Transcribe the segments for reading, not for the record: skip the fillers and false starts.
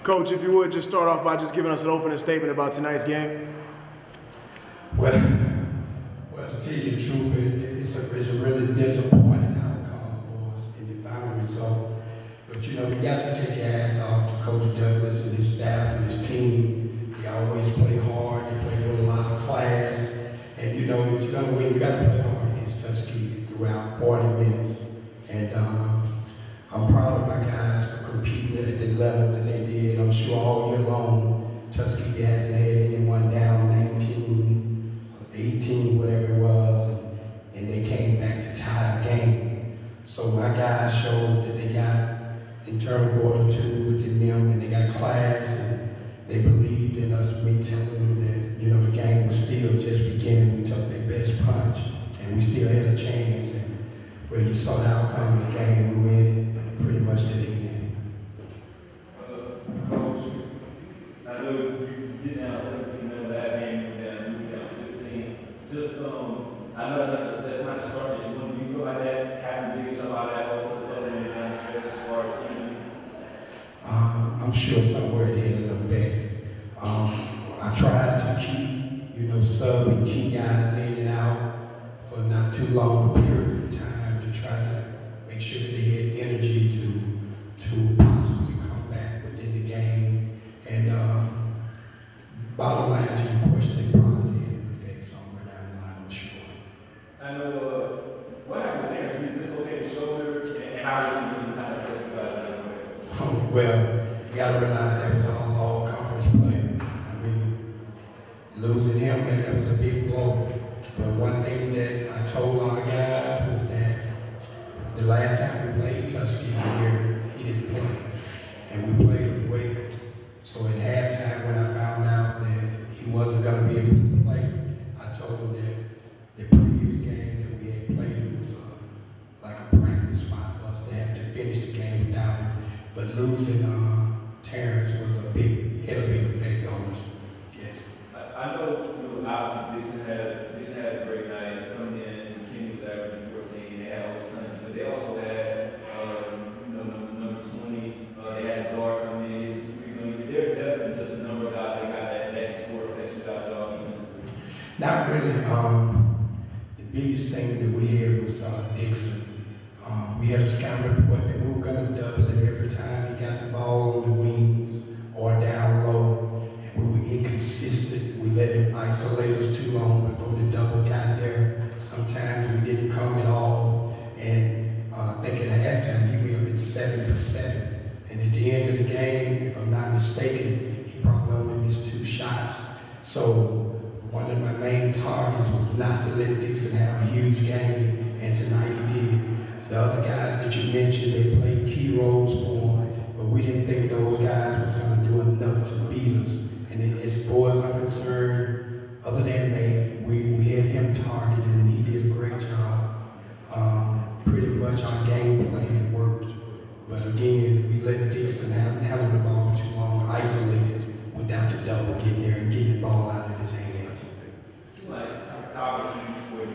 Coach, if you would just start off by just giving us an opening statement about tonight's game. Well, to tell you the truth, it's a really disappointing outcome for us in the final result. But you know, we got to take your ass off to Coach Douglas and his staff and his team. They always play hard. They play with a lot of class. And you know, if you're going to win, you got to play hard against Tuskegee throughout 40 minutes. And I'm proud of my guys for competing at the level that they did. I'm sure all year long, Tuskegee hasn't had anyone down 19, 18, whatever it was, and they came back to tie a game. So my guys showed that they got internal fortitude within them, and they got class, and they believed in us. Me telling them that, you know, the game was still just beginning. We took their best punch, and we still had a chance. And well, you saw the outcome of the game. We win it pretty much to the end. Coach, I know you did down 17 in the last game. You were down 15. Just, I know that's not the start that you want. Do you feel like that happened big somebody that was in the down stretch as far as even? I'm sure somewhere it had an effect. I tried to keep, you know, sub and key guys in and out for not too long periods of time to try to make sure that they had energy to possibly come back within the game. And bottom line to your question, they probably had an effect somewhere down the line, I'm sure. I know what happened to Terrence? We dislocated shoulder, and how did you kind of feel about that? Well, you got to realize that was all conference play. I mean, losing him, man, that was a big blow. But one thing that I told our guys was that the last time we played Tuskegee here, he didn't play. And we played him well. So at halftime, when I found out that he wasn't going to be able to play, I told him that the previous game that we had played him was like a practice spot for us to have to finish the game without him. But losing Terrence had a big effect on us. Yes. I know, you know, obviously Dixon had a great night coming in. Kenny was averaging 14. They had all the time, but they also had you know, number 20. They had a guard come in. They're definitely just a number of guys that got that score effect without the offense. Not really. The biggest thing that we had was Dixon. We had a scout report that we were going to double it every time he got the ball on the wings or down low, and we were inconsistent. We let him isolate us too long before the double got there. Sometimes we didn't come at all, and I think at halftime he may have been 7 for 7. And at the end of the game, if I'm not mistaken, he probably only missed 2 shots. So one of my main targets was not to let Dixon have a huge game, and tonight he did. The other guys that you mentioned, they played key roles for him, but we didn't think those guys was going to do enough to beat us. And as far as I'm concerned, other than May, we had him targeted, and he did a great job. Pretty much our game plan worked. But again, we let Dixon handle the ball too long, isolated without the double getting there and getting the ball out of his hands. It's like Tyler shoots for you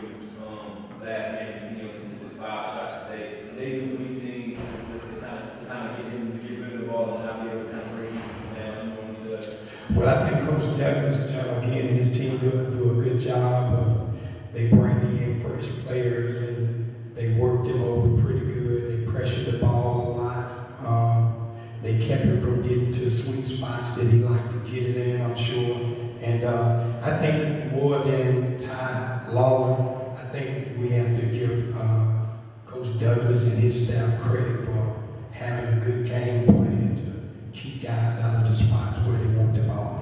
last game, you know, considered 5 shots today. They do anything to kind of get him to get rid of the ball and not be able to kind of break him down. Well, I think Coach Douglas, again, and his team do a good job of they bring in fresh players and they work them over pretty good. They pressured the ball a lot. They kept him from getting to sweet spots that he liked to get it in, I'm sure. And I think more than Ty Lawler, I think we have to give Coach Douglas and his staff credit for having a good game plan to keep guys out of the spots where they want the ball.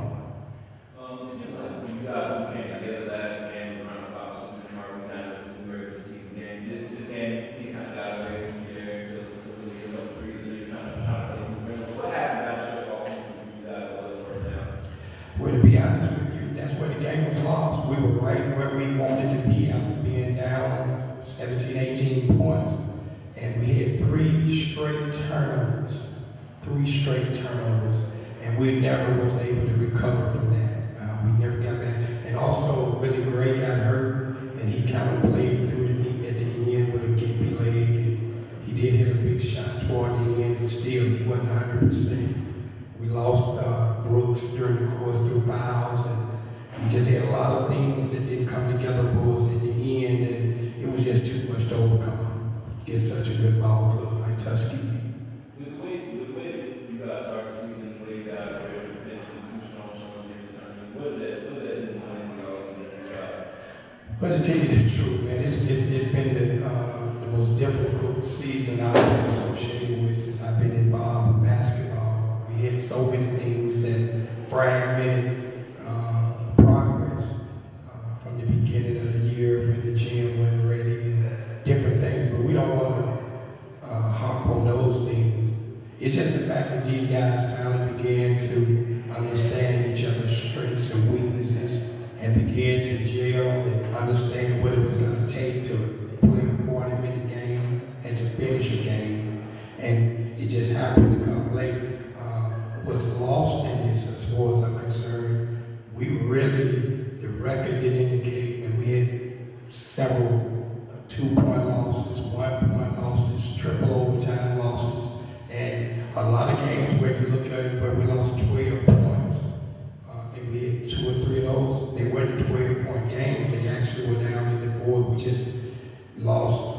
It seemed like when you guys came together last game around 5 something mark, we kind of the regular season game. This game, these kind of guys away from the area to really get up for you. You're kind of trying to play the What happened about your offense when you guys wasn't working out? Well, to be honest with you, that's where the game was lost. We were right where we wanted to be after being down 17, 18 points. And we had 3 straight turnovers. 3 straight turnovers. And we never was able to recover from that. We never got back. And also, Willie Gray got hurt, and he kind of played through at the end with a gimpy leg. And he did hit a big shot toward the end, but still, he wasn't 100%. We lost Brooks during the course through fouls, and we just had a lot of things that didn't come together for us in the end, and it was just too much to overcome. It's such a good ball club like Tuskegee. With the way you guys started the season, the way you guys were able to finish with 2 strong showings in the tournament, what does that do going into y'all season? Well, to tell you the truth, man, it's been the most difficult season I've been associated with since I've been involved with basketball. We had so many things that fragmented progress from the beginning of the year when the gym wasn't ready and different things, but we don't want to harp on those things. It's just the fact that these guys finally began to understand each other's strengths and weaknesses and began to gel and understand what it was going to take to play a 40-minute game and to finish a game. And it just happened to come late. Was lost in this as far as I'm concerned. We really, the record didn't indicate, and we had several 2-point losses, 1-point losses, triple overtime losses, and a lot of games where you look at it where we lost 12 points. I think we had 2 or 3 of those. They weren't 12-point games. They actually were down in the board. We just lost